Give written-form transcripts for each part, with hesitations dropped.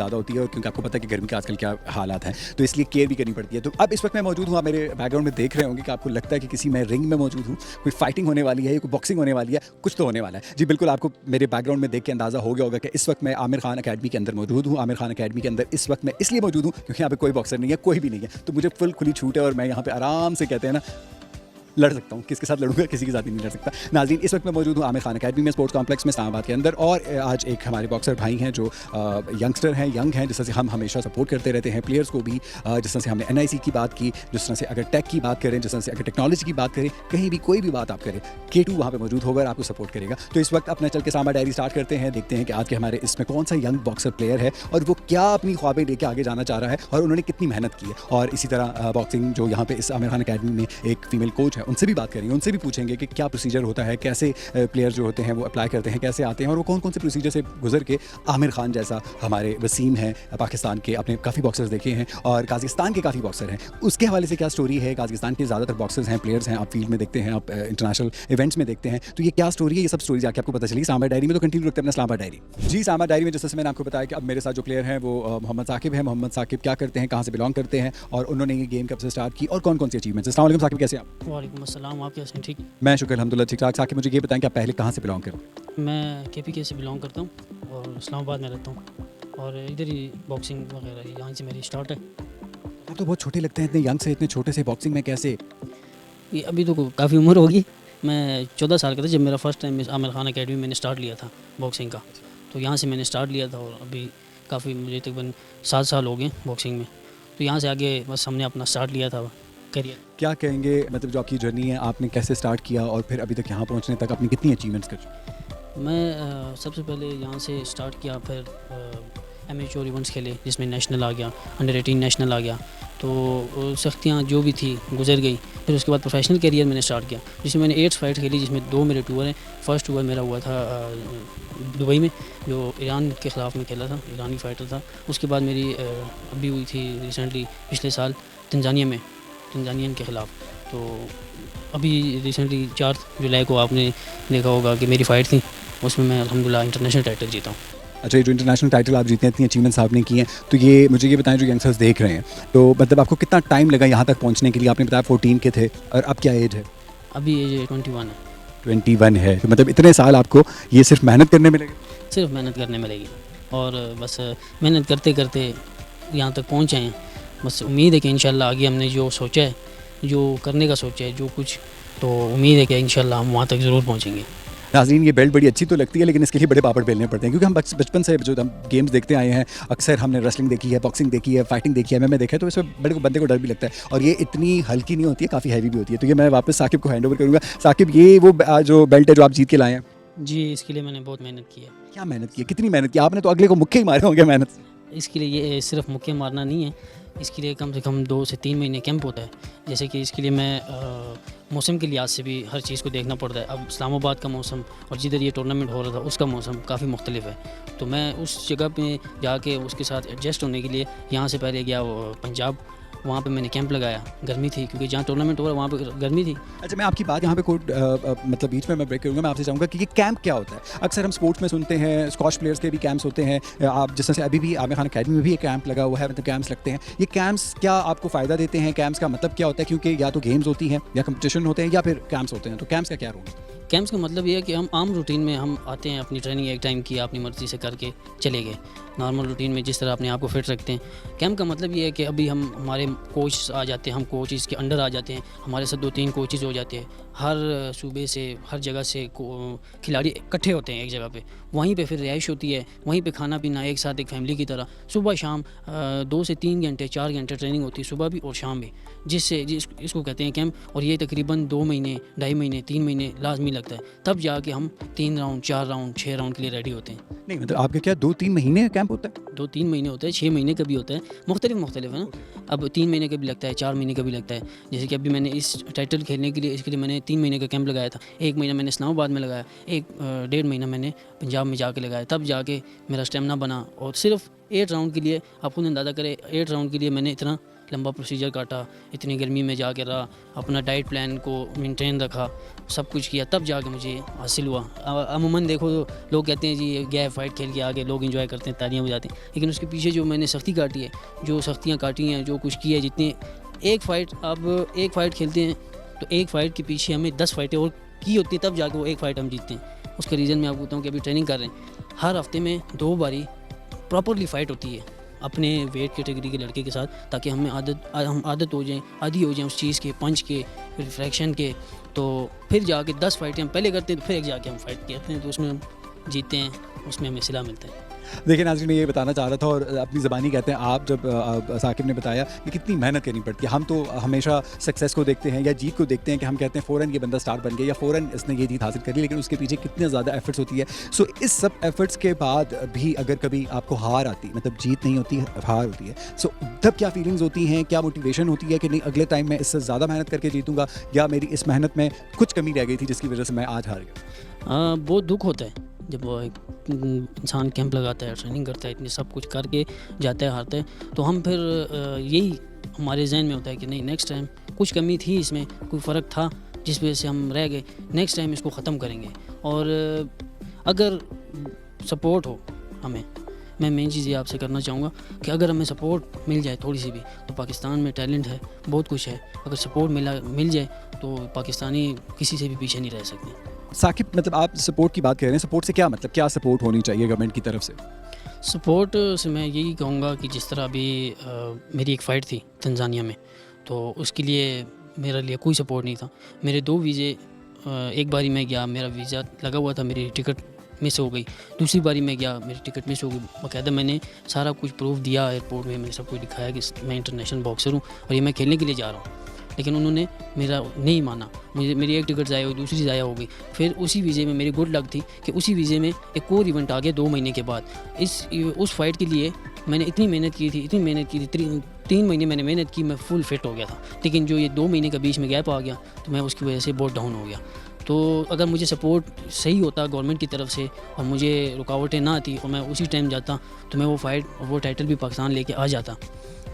ज़्यादा होती है और क्योंकि आपको पता है कि गर्मी के आजकल क्या हालात हैं, तो इसलिए केयर भी करनी पड़ती है। तो अब इस वक्त मैं मौजूद हूँ, आप मेरे बैकग्राउंड में देख रहे होंगे कि आपको लगता है कि किसी मैं रिंग में मौजूद हूँ, कोई फाइटिंग होने वाली है या कोई बॉक्सिंग होने वाली है, कुछ तो होने वाला है। जी बिल्कुल, आपको मेरे बैकग्राउंड में देख के अंदाज़ा हो गया होगा कि इस वक्त मैं आमिर खान अकेडमी के अंदर मौजूद हूँ। आमिर खान अकेडमी के अंदर इस वक्त मैं इसलिए मौजूद हूँ क्योंकि यहाँ पे कोई बॉक्सर नहीं है, कोई भी नहीं है, तो मुझे फुल खुली छूट है और मैं यहाँ पे आराम से कहते हैं ना लड़ सकता हूँ। किसके साथ लड़ूंगा, किसी के साथ ही नहीं लड़ सकता। नाज़रीन, इस वक्त मैं मौजूद हूँ आमिर खान अकेडमी में, स्पोर्ट्स कॉम्प्लेक्स में, इस्लामाबाद के अंदर। और आज एक हमारे बॉक्सर भाई हैं जो यंगस्टर हैं, यंग हैं, जिस तरह से हम हमेशा सपोर्ट करते रहते हैं प्लेयर्स को भी। जिस तरह से हमने NIC की बात की, जिस तरह से अगर टेक की बात करें, जिस तरह से अगर टेक्नोलॉजी की बात करें, कहीं भी कोई भी बात आप करें, K2 वहाँ पर मौजूद होगा और आपको सपोर्ट करेगा। तो इस वक्त अपना चल के सामा डायरी स्टार्ट करते हैं, देखते हैं कि आज के हमारे इसमें कौन सा यंग बॉक्सर प्लेयर है और वो क्या अपनी ख्वाबें लेके आगे जाना चाह रहा है और उन्होंने कितनी मेहनत की है। और इसी तरह बॉक्सिंग जो यहाँ पे इस आमिर खान अकेडमी में एक फीमेल कोच है, उनसे भी बात करेंगे, उनसे भी पूछेंगे कि क्या प्रोसीजर होता है, कैसे प्लेयर जो होते हैं वो अप्लाई करते हैं, कैसे आते हैं और वो कौन कौन से प्रोसीजर से गुजर के आमिर खान जैसा हमारे वसीम है पाकिस्तान के, अपने काफ़ी बॉक्सर्स देखे हैं और काज़ाकिस्तान के काफ़ी बॉक्सर हैं, उसके हवाले से क्या स्टोरी है। काज़ाकिस्तान के ज़्यादातर बॉक्सर्स हैं, प्लेयर्स हैं, आप फील्ड में देखते हैं, आप इंटरनेशनल इवेंट्स में देखते हैं, तो ये क्या स्टोरी है, ये सब स्टोरी जाके आपको पता चलेगी सामा डायरी में। तो कंटिन्यू रखते हैं अपना सामा डायरी। जी, सामा डायरी में जैसे मैंने आपको बताया कि अब मेरे साथ जो प्लेयर हैं वो मोहम्मद साकिब हैं। मोहम्मद साकिब क्या करते हैं, कहाँ से बिलोंग करते हैं और उन्होंने ये गेम कब से स्टार्ट की और कौन कौन सी अचीवमेंट्स। अस्सलाम वालेकुम साकिब, कैसे आप? वालेकुम अस्सलाम, आप कैसे हैं? ठीक। मैं शुक्र अल्हम्दुलिल्लाह ठीक ठाक। साकिब, मुझे ये बताएं कि आप पहले कहाँ से बिलोंग करते हैं? मैं KPK से बिलोंग करता हूँ और इस्लामाबाद में रहता हूँ और इधर ही बॉक्सिंग वगैरह यहाँ से मेरी स्टार्ट है। आप तो बहुत छोटे लगते हैं, इतने यंग से इतने छोटे से बॉक्सिंग में कैसे? ये अभी तो काफ़ी उम्र होगी। मैं 14 साल का था जब मेरा first time Aamir Khan academy मैंने स्टार्ट लिया था बॉक्सिंग का, तो यहाँ से मैंने स्टार्ट लिया था और अभी काफ़ी मुझे तकरीबन 7 साल हो गए बॉक्सिंग में। तो यहाँ से आगे बस हमने अपना स्टार्ट लिया था करियर। क्या कहेंगे, मतलब जो आपकी जर्नी है, आपने कैसे स्टार्ट किया और फिर अभी तक यहाँ पहुँचने तक आपने कितनी अचीवमेंट्स कर चुके? मैं सबसे पहले यहाँ से स्टार्ट किया, फिर एमेच्योर इवेंट्स खेले जिसमें नेशनल आ गया, अंडर 18 नेशनल आ गया, तो सख्तियाँ जो भी थी गुजर गई। फिर उसके बाद प्रोफेशनल करियर मैंने स्टार्ट किया जिसमें मैंने 8 फाइट खेली, जिसमें 2 मेरे टूर हैं। फर्स्ट टूर मेरा हुआ था दुबई में, जो ईरान के ख़िलाफ़ में खेला था, ईरानी फाइटर था। उसके बाद मेरी अभी हुई थी रिसेंटली पिछले साल तंजानिया में, तंजानियन के ख़िलाफ़। तो अभी रिसेंटली 4 जुलाई को आपने देखा होगा कि मेरी फ़ाइट थी, उसमें मैं अल्हम्दुलिल्लाह इंटरनेशनल टाइटल जीता हूँ। अच्छा, ये जो इंटरनेशनल टाइटल आप जीते हैं, इतनी अचीवमेंट्स आपने की हैं, तो ये मुझे ये बताएं जो यंगस्टर्स देख रहे हैं, तो मतलब आपको कितना टाइम लगा यहाँ तक पहुँचने के लिए? आपने बताया 14 के थे और अब क्या एज है? अभी एज 21 है। 21 है, तो मतलब इतने साल आपको ये सिर्फ मेहनत करने में लगे? सिर्फ मेहनत करने में लगी और बस मेहनत करते करते यहाँ तक पहुँचे हैं। बस उम्मीद है कि इंशाल्लाह आगे हमने जो सोचा है, जो करने का सोचा है, जो कुछ, तो उम्मीद है कि इंशाल्लाह हम वहाँ तक ज़रूर पहुँचेंगे। नाज़रीन, ये बेल्ट बड़ी अच्छी तो लगती है लेकिन इसके लिए बड़े पापड़ बेलने पड़ते हैं, क्योंकि हम बचपन से जो हम गेम्स देखते आए हैं, अक्सर हमने रेसलिंग देखी है, बॉक्सिंग देखी है, फाइटिंग देखी है, MMA देखा है, तो इसमें बड़े को बंदे को डर भी लगता है और ये इतनी हल्की नहीं होती है, काफ़ी हैवी भी होती है। तो ये मैं वापस साकिब को हैंड ओवर करूँगा। साकिब, ये वो जो बेल्ट है जो आप जीत के लाए हैं? जी, इसके लिए मैंने बहुत मेहनत की है। क्या मेहनत की है, कितनी मेहनत की? आपने तो अगले को मुक्के ही मारे होंगे मेहनत से। इसके लिए ये सिर्फ मुक्के मारना नहीं है, इसके लिए कम से कम 2 से 3 महीने कैंप होता है। जैसे कि इसके लिए मैं मौसम के लिहाज से भी हर चीज़ को देखना पड़ता है। अब इस्लामाबाद का मौसम और जिधर ये टूर्नामेंट हो रहा था उसका मौसम काफ़ी मुख्तलिफ है, तो मैं उस जगह पे जाके उसके साथ एडजस्ट होने के लिए यहाँ से पहले गया वो पंजाब, वहाँ पे मैंने कैंप लगाया। गर्मी थी क्योंकि जहाँ टूर्नामेंट हो रहा वहाँ पे गर्मी थी। अच्छा, मैं आपकी बात यहाँ पे कोई मतलब बीच में मैं ब्रेक करूँगा। मैं आपसे चाहूँगा कि ये कैंप क्या होता है? अक्सर हम स्पोर्ट्स में सुनते हैं स्क्वॉश प्लेयर्स के भी कैंप्स होते हैं, आप जिस तरह से अभी भी आमिर खान अकेडमी में भी एक कैंप लगा हुआ है, मतलब कैंप्स लगते हैं। ये कैंप्स क्या आपको फ़ायदा देते हैं? कैंप्स का मतलब क्या होता है? क्योंकि या तो गेम्स होती हैं या कंपटीशन होते हैं या फिर कैंप्स होते हैं, तो कैंप्स का क्या रोल है? कैंप्स का मतलब ये है कि हम आम रूटीन में हम आते हैं, अपनी ट्रेनिंग एक टाइम की अपनी मर्ज़ी से करके चले गए, नॉर्मल रूटीन में जिस तरह अपने आप को फिट रखते हैं। कैंप का मतलब ये है कि अभी हम हमारे कोच आ जाते हैं, हम कोचेज़ के अंडर आ जाते हैं, हमारे साथ 2-3 कोचेज़ हो जाते हैं, हर सूबे से, हर जगह से खिलाड़ी इकट्ठे होते हैं एक जगह पे। वहीं पे फिर रिहाइश होती है, वहीं पे खाना पीना एक साथ, एक फैमिली की तरह। सुबह शाम 2 से 3 घंटे 4 घंटे ट्रेनिंग होती है, सुबह भी और शाम भी, इसको कहते हैं कैंप। और ये तकरीबन 2 महीने, 2.5 महीने, 3 महीने लाजमी लगता है, तब जाके हम 3 राउंड, 4 राउंड, 6 राउंड के लिए रेडी होते हैं। नहीं, मतलब आपके क्या 2-3 महीने कैंप होता है? 2-3 महीने होता है, 6 महीने का भी होता है, मुख्तलिफ है ना। अब 3 महीने का भी लगता है, 4 महीने का भी लगता है। जैसे कि अभी मैंने इस टाइटल खेलने के लिए, इसके लिए मैंने 3 महीने का कैंप लगाया था। 1 महीना मैंने इस्लामाबाद में लगाया, 1 1.5 महीना मैंने पंजाब में जाके लगाया, तब जाके मेरा स्टेमिना बना। और सिर्फ 8 राउंड के लिए, आप खुद अंदाज़ा करें, 8 राउंड के लिए मैंने इतना लंबा प्रोसीजर काटा, इतनी गर्मी में जाके रहा, अपना डाइट प्लान को मेंटेन रखा, सब कुछ किया, तब जाके मुझे हासिल हुआ। अमूमन देखो तो लोग कहते हैं जी गया फाइट खेल के आगे, लोग एंजॉय करते हैं, तालियां बजाते हैं, लेकिन उसके पीछे जो मैंने सख्ती काटी है, जो सख्तियाँ काटी हैं, जो कुछ किया है, जितनी एक फ़ाइट खेलते हैं तो एक फ़ाइट के पीछे हमें 10 फाइटें और की होती है, तब जाके वो एक फ़ाइट हम जीतते हैं। उसका रीज़न मैं आपको बताऊँ कि अभी ट्रेनिंग कर रहे हैं, हर हफ्ते में 2 बारी प्रॉपरली फ़ाइट होती है अपने वेट कैटेगरी के लड़के के साथ, ताकि हम आदत हो जाएं, आदी हो जाएं उस चीज़ के, पंच के, रिफ्रैक्शन के। तो फिर जाके 10 फाइटें हम पहले करते हैं, तो फिर एक जाके हम फाइट करते हैं, तो उसमें हम जीतते हैं, उसमें हमें सिला मिलता है। देखिए नाज़रीन, मैं ये बताना चाह रहा था और अपनी ज़बानी कहते हैं आप, जब साकिब ने बताया कि कितनी मेहनत करनी पड़ती है। हम तो हमेशा सक्सेस को देखते हैं या जीत को देखते हैं कि हम कहते हैं फ़ौरन ये बंदा स्टार बन गया या फ़ौरन इसने ये जीत हासिल कर ली, लेकिन उसके पीछे कितने ज़्यादा एफर्ट्स होती है। सो इस सब एफर्ट्स के बाद भी अगर कभी आपको हार आती, मतलब जीत नहीं होती, हार होती है, सो तब क्या फीलिंग्स होती हैं, क्या मोटिवेशन होती है कि नहीं अगले टाइम मैं इससे ज़्यादा मेहनत करके जीतूँगा, या मेरी इस मेहनत में कुछ कमी रह गई थी जिसकी वजह से मैं आज हार गया? बहुत दुख होता है जब वो एक इंसान कैंप लगाता है, ट्रेनिंग करता है, इतने सब कुछ करके जाता है, हारता है, तो हम फिर यही हमारे जहन में होता है कि नहीं, नेक्स्ट टाइम कुछ कमी थी इसमें, कोई फ़र्क था जिस वजह से हम रह गए, नेक्स्ट टाइम इसको ख़त्म करेंगे। और अगर सपोर्ट हो हमें, मैं मेन चीज़ ये आपसे करना चाहूँगा कि अगर हमें सपोर्ट मिल जाए थोड़ी सी भी, तो पाकिस्तान में टैलेंट है, बहुत कुछ है, अगर सपोर्ट मिल जाए तो पाकिस्तानी किसी से भी पीछे नहीं रह सकते। साकिब, मतलब आप सपोर्ट की बात कर रहे हैं, सपोर्ट से क्या मतलब, क्या सपोर्ट होनी चाहिए गवर्नमेंट की तरफ से? सपोर्ट से मैं यही कहूँगा कि जिस तरह अभी मेरी एक फ़ाइट थी तंजानिया में, तो उसके लिए मेरे लिए कोई सपोर्ट नहीं था। मेरे 2 वीज़े, एक बारी मैं गया, मेरा वीज़ा लगा हुआ था, मेरी टिकट मिस हो गई। दूसरी बारी मैं गया, मेरी टिकट मिस हो गई। बाकायदा मैंने सारा कुछ प्रूफ दिया एयरपोर्ट में, मैंने सब कुछ दिखाया कि मैं इंटरनेशनल बॉक्सर हूँ और ये मैं खेलने के लिए जा रहा हूँ, लेकिन उन्होंने मेरा नहीं माना। मेरी एक टिकट ज़ाया हुई, दूसरी ज़ाया हो गई। फिर उसी वीज़े में मेरी गुड लक थी कि उसी वीज़े में एक और इवेंट आ गया 2 महीने के बाद। उस फाइट के लिए मैंने इतनी मेहनत की थी, 3 महीने मैंने मेहनत की, मैं फुल फिट हो गया था, लेकिन जो ये 2 महीने का बीच में गैप आ गया, तो मैं उसकी वजह से बहुत डाउन हो गया। तो अगर मुझे सपोर्ट सही होता गवर्नमेंट की तरफ से और मुझे रुकावटें ना आती और मैं उसी टाइम जाता, तो मैं वो फ़ाइट और वो टाइटल भी पाकिस्तान लेके आ जाता।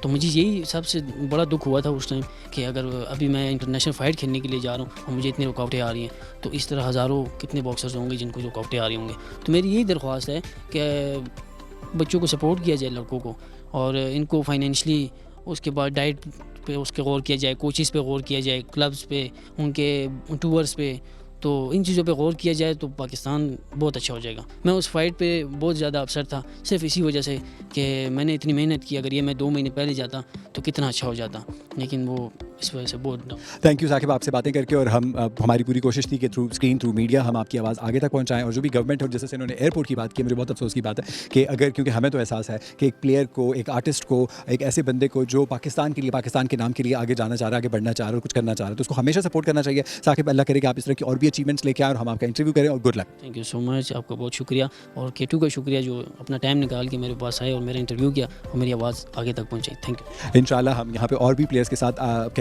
तो मुझे यही सबसे बड़ा दुख हुआ था उस टाइम कि अगर अभी मैं इंटरनेशनल फ़ाइट खेलने के लिए जा रहा हूँ और मुझे इतनी रुकावटें आ रही हैं, तो इस तरह हज़ारों कितने बॉक्सर्स होंगे जिनको रुकावटें आ रही होंगे। तो मेरी यही दरख्वास्त है कि बच्चों को सपोर्ट किया जाए, लड़कों को, और इनको फाइनेंशली, उसके बाद डाइट पे उसके गौर किया जाए, कोचेज़ पे गौर किया जाए, क्लब्स पे, उनके टूर्स पे, तो इन चीज़ों पे गौर किया जाए तो पाकिस्तान बहुत अच्छा हो जाएगा। मैं उस फाइट पे बहुत ज़्यादा अपसेट था, सिर्फ इसी वजह से कि मैंने इतनी मेहनत की, अगर ये मैं 2 महीने पहले जाता तो कितना अच्छा हो जाता, लेकिन वो इस वजह से बहुत। थैंक यू साकिब, आपसे बातें करके, और हमारी पूरी कोशिश थी कि थ्रू स्क्रीन, थ्रू मीडिया हम आपकी आवाज़ आगे तक पहुंचाएं। और जो भी गवर्नमेंट और जैसे इन्होंने एयरपोर्ट की बात की, मुझे बहुत अफसोस की बात है कि अगर, क्योंकि हमें तो एहसास है कि एक प्लेयर को, एक आर्टिस्ट को, एक ऐसे बंदे को जो पाकिस्तान के लिए, पाकिस्तान के नाम के लिए आगे जाना चाह रहा है, आगे बढ़ना चाह रहा है, कुछ करना चाह रहा है, तो उसको हमेशा सपोर्ट करना चाहिए। साकिब, अल्लाह करे कि आप इस तरह की और भी अचीवमेंट्स लेके आएँ और हम आपका इंटरव्यू करें, और good luck. Thank you so much, आपका बहुत शुक्रिया, और K2 का शुक्रिया जो अपना टाइम निकाल के मेरे पास आए और मेरा इंटरव्यू किया और मेरी आवाज़ आगे तक पहुँचाई। Thank you. इंशाल्लाह हम यहाँ पे और भी प्लेयर्स के साथ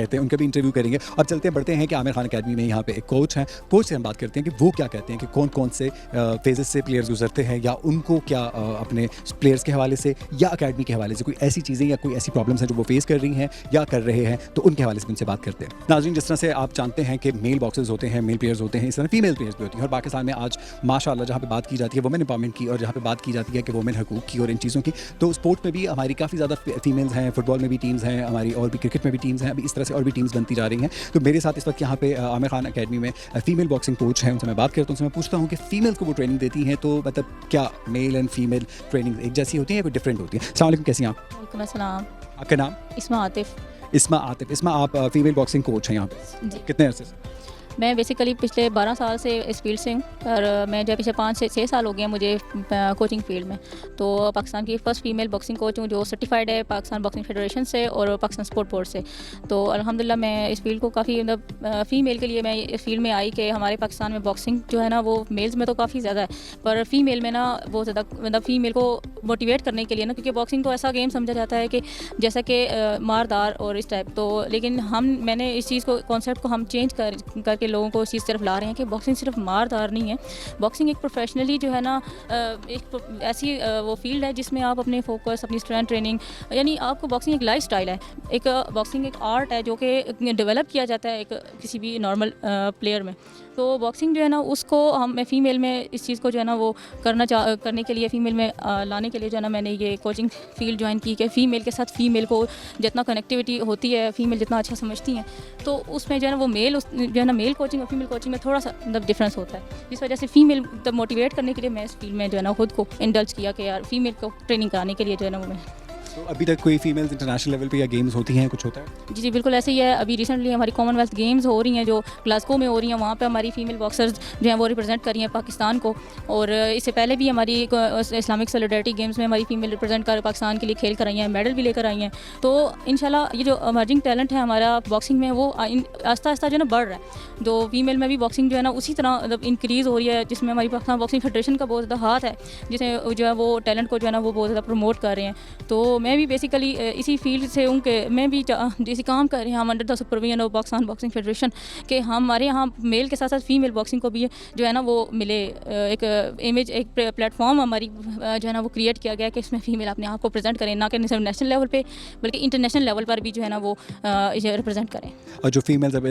कहते हैं, उनका भी इंटरव्यू करेंगे। और चलते बढ़ते हैं कि आमिर खान अकेडमी में यहाँ पे एक कोच हैं, कोच से हम बात करते हैं कि वो क्या कहते हैं कि कौन कौन से फेजेस से प्लेयर्स गुजरते हैं, या उनको क्या अपने प्लेयर्स के हवाले से या अकेडमी के हवाले से कोई ऐसी चीज़ें या कोई ऐसी प्रॉब्लम्स हैं जो वो फेस कर रही हैं या कर रहे हैं, तो उनके हवाले से उनसे बात करते हैं। नाज़रीन, जिस तरह से आप जानते हैं कि मेल बॉक्सर्स होते हैं, मेल प्लेयर्स होते हैं, इस तरह फीमेल प्लेयर्स भी होती हैं, और पाकिस्तान में आज माशाल्लाह जहाँ पे बात की जाती है वुमेन एम्पावरमेंट की, और जहाँ पे बात की जाती है कि वुमेन हकूक़ की और इन चीज़ों की, तो स्पोर्ट में भी हमारी काफ़ी ज़्यादा फीमेल्स हैं, फुटबॉल में भी टीम्स हैं हमारी, और भी क्रिकेट में भी टीम्स हैं, अभी इस तरह से और भी टीम्स बनती जा रही हैं। तो मेरे साथ इस वक्त यहाँ पे आमिर खान अकेडमी में फीमेल बॉक्सिंग कोच हैं, उनसे मैं बात करता हूँ, उनसे मैं पूछता हूँ कि फ़ीमेल को वो ट्रेनिंग देती हैं, तो मतलब क्या मेल एंड फीमेल ट्रेनिंग एक जैसी होती है या कोई डिफरेंट होती है? अस्सलाम वालेकुम, कैसी हैं आप? वालेकुम अस्सलाम। आपका नाम? इस्मा आतिफ। इस्मा आतिफ। इस्मा, आप फीमेल बॉक्सिंग कोच हैं यहाँ पे, जी, कितने अरसे से? मैं बेसिकली पिछले 12 साल से इस फील्ड से हूँ, और मैं जब पिछले 5 से 6 साल हो गए हैं मुझे कोचिंग फील्ड में। तो पाकिस्तान की फ़र्स्ट फीमेल बॉक्सिंग कोच हूँ जो सर्टिफाइड है पाकिस्तान बॉक्सिंग फेडरेशन से और पाकिस्तान स्पोर्ट बोर्ड से। तो अल्हम्दुलिल्लाह मैं इस फील्ड को काफ़ी, मतलब फ़ीमेल के लिए मैं इस फील्ड में आई कि हमारे पाकिस्तान में बॉक्सिंग जो है ना वो मेल्स में तो काफ़ी ज़्यादा है, पर फीमेल में ना वो ज़्यादा, मतलब फ़ीमेल को मोटिवेट करने के लिए ना, क्योंकि बॉक्सिंग तो ऐसा गेम समझा जाता है कि जैसा कि मारदार और इस टाइप, तो लेकिन मैंने इस चीज़ को, कॉन्सेप्ट को हम चेंज करके के लोगों को इस चीज़ तरफ ला रहे हैं कि बॉक्सिंग सिर्फ मार-धार नहीं है। बॉक्सिंग एक प्रोफेशनली जो है ना एक ऐसी वो फील्ड है जिसमें आप अपने फोकस, अपनी स्ट्रेंथ ट्रेनिंग, यानी आपको बॉक्सिंग एक लाइफ़स्टाइल है। एक बॉक्सिंग एक आर्ट है जो कि डेवलप किया जाता है एक किसी भी नॉर्मल प्लेयर में। तो बॉक्सिंग जो है ना उसको मैं फ़ीमेल में इस चीज़ को जो है ना वो करने के लिए फ़ीमेल में लाने के लिए जो है ना मैंने ये कोचिंग फील्ड ज्वाइन की कि फ़ीमेल के साथ फ़ीमेल को जितना कनेक्टिविटी होती है, फ़ीमेल जितना अच्छा समझती हैं, तो उसमें जो है ना वो जो है ना मेल कोचिंग और फीमेल कोचिंग में थोड़ा सा मतलब डिफरेंस होता है। इस वजह से फ़ीमेल तब मोटिवेट करने के लिए मैं इस फील्ड में जो है ना खुद को इंडल्ज किया कि यार फ़ीमेल को ट्रेनिंग कराने के लिए जो है ना वो मैं। तो अभी तक कोई फीमेल्स इंटरनेशनल लेवल पे या गेम्स होती हैं, कुछ होता है? जी बिल्कुल ऐसे ही है। अभी रिसेंटली हमारी कॉमनवेल्थ गेम्स हो रही हैं जो ग्लासगो में हो रही हैं, वहाँ पे हमारी फ़ीमेल बॉक्सर्स जो हैं वो रिप्रेजेंट कर रही हैं पाकिस्तान को। और इससे पहले भी हमारी इस्लामिक सॉलिडारिटी गेम्स में हमारी फ़ीमेल रिप्रेजेंट कर पाकिस्तान के लिए खेल कर आई हैं, मेडल भी लेकर आई हैं। तो इंशाल्लाह ये जो इमर्जिंग टैलेंट है हमारा बॉक्सिंग में वो आहिस्ता आहिस्ता जो है ना बढ़ रहा है। जो फीमेल में भी बॉक्सिंग जो है ना उसी तरह मतलब इंक्रीज़ हो रही है, जिसमें हमारी पाकिस्तान बॉक्सिंग फेडरेशन का बहुत ज़्यादा हाथ है, जिसे जो है वो टैलेंट को जो है ना वो बहुत ज़्यादा प्रमोट कर रहे हैं। तो मैं भी बेसिकली इसी फील्ड से हूँ कि मैं भी जैसे काम कर रहे हैं हम under the supervision of Pakistan boxing federation कि हमारे यहाँ मेल के साथ साथ फीमेल बॉक्सिंग को भी जो है ना वो मिले एक इमेज, एक प्लेटफॉर्म हमारी जो है ना वो क्रिएट किया गया कि इसमें फ़ीमेल अपने आप को प्रेजेंट करें, ना कि सिर्फ नेशनल लेवल पे बल्कि इंटरनेशनल लेवल पर भी जो है ना वो रिप्रेजेंट करें। और जो फीमेल्स अब